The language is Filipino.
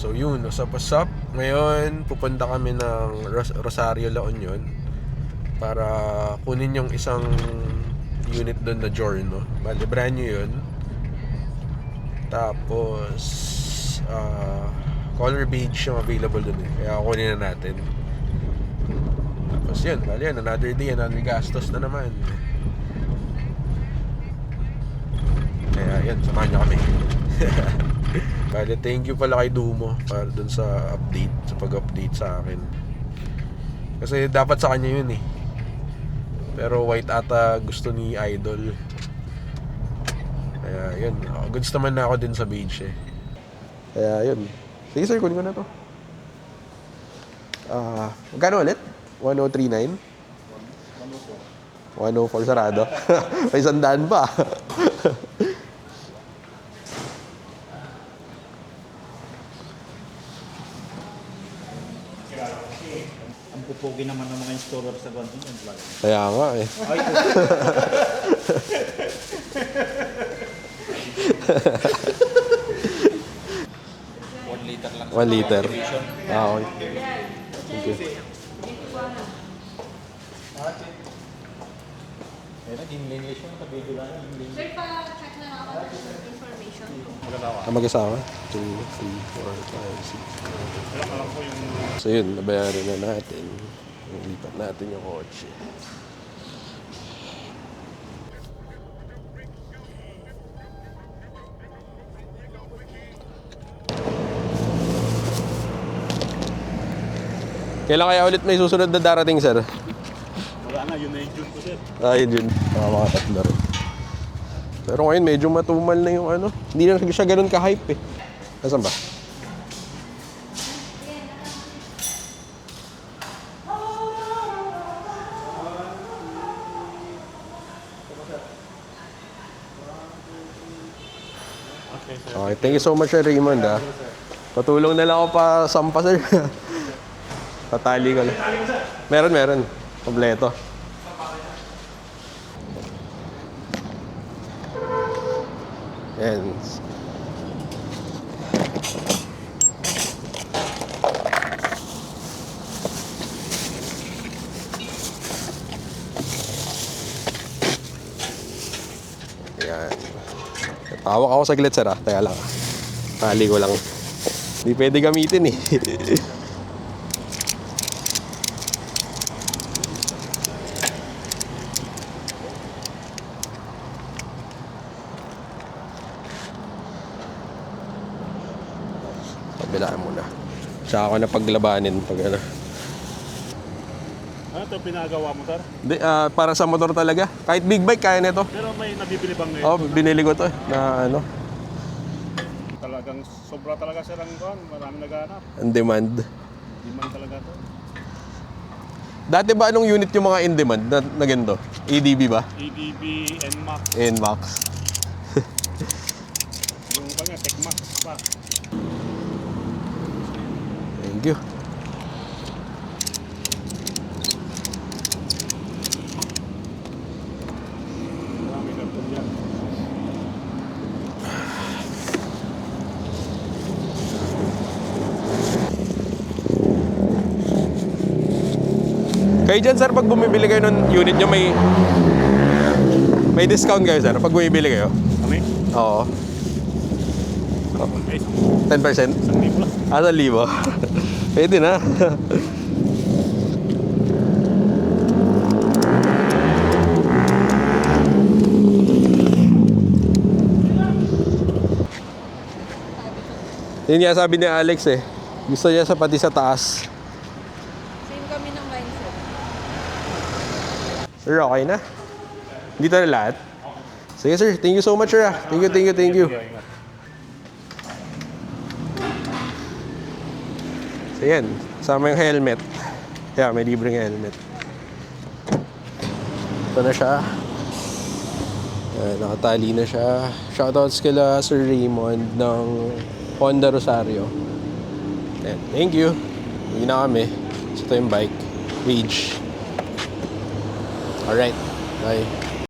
So yun, what's up? Ngayon, pupunta kami ng Rosario, La Union para kunin yung isang unit doon na Giorno. Bale, brand new yun. Tapos, color beige yung available doon eh. Kaya kunin na natin. Tapos yun, bale yan, another day, another gastos na naman. Kaya yun, samahan niyo kami. Bale, thank you pala kay Dumo para dun sa update, sa pag-update sa akin. Kasi dapat sa kanya yun eh. Pero white ata gusto ni Idol. Kaya yun, goods naman na ako din sa beige eh. Kaya yun. Sige sir, kunin ko na to. Magkano ulit? 1039? 104 sarado. May 100 pa. Ang pupugi naman ng mga installer sa Guangdong. Kaya nga eh. Liter lang. 1 liter. Okay. Thank you. Kaya nag-inlineation, nag-video lang. Sir, pa-check na ako ng information. Mag-asawa? 2, 3, 4, 5, 6. So yun, nabayaran na natin. Lipat natin yung kotse. Kailan kaya ulit may susunod na darating, sir? Wala na, yun na yung June ko, sir. Yun. Mga tatlo rin. Pero ngayon medyo matumal na yung ano. Hindi na siya ganun ka-hype eh. Nasaan ba? Okay, thank you so much, Sir Raymond. Patulong na lang ako pa sampa, sir. Tatali ko lang. Meron. Kompleto. Yan. Yan. Tawag ako saglit, sir. Teka lang. Tali ko lang. Hindi pwede gamitin eh. Kabilaan muna. Tsaka ako na paglabanin pag ano. Ano ito pinagawa mo, sir? Di, para sa motor talaga. Kahit big bike, kaya nito. Pero may nabibili bang ngayon? Oh, binili ko to na ano. Talagang sobra talaga, sir, ang kuhan. Marami naghahanap. On demand. Di man talaga to. Dati ba anong unit yung mga in demand na ganito? ADB ba? ADB, NMAX, NMAX. yung kanya, TechMax pa. Thank you. Marami karton yan. Kayo dyan, sir, pag bumibili kayo ng unit nyo, may discount kayo, sir, pag bumibili kayo? Kami? Oo. Ay, 10%? 1,000 lang. 1,000? Pwede na. Yun nga sabi ni Alex eh. Gusto niya sa pati sa taas. Same kami ng mindset. Sir, okay na? Dito na lahat? Sige sir, thank you so much sir. Thank you. So yan, kasama yung helmet. Yeah, may libreng helmet. Ito na siya. Nakatali na siya. Shoutouts kila Sir Raymond ng Honda Rosario. Ayan, thank you. Hindi na kami. Ito yung bike. Page. Alright. Bye.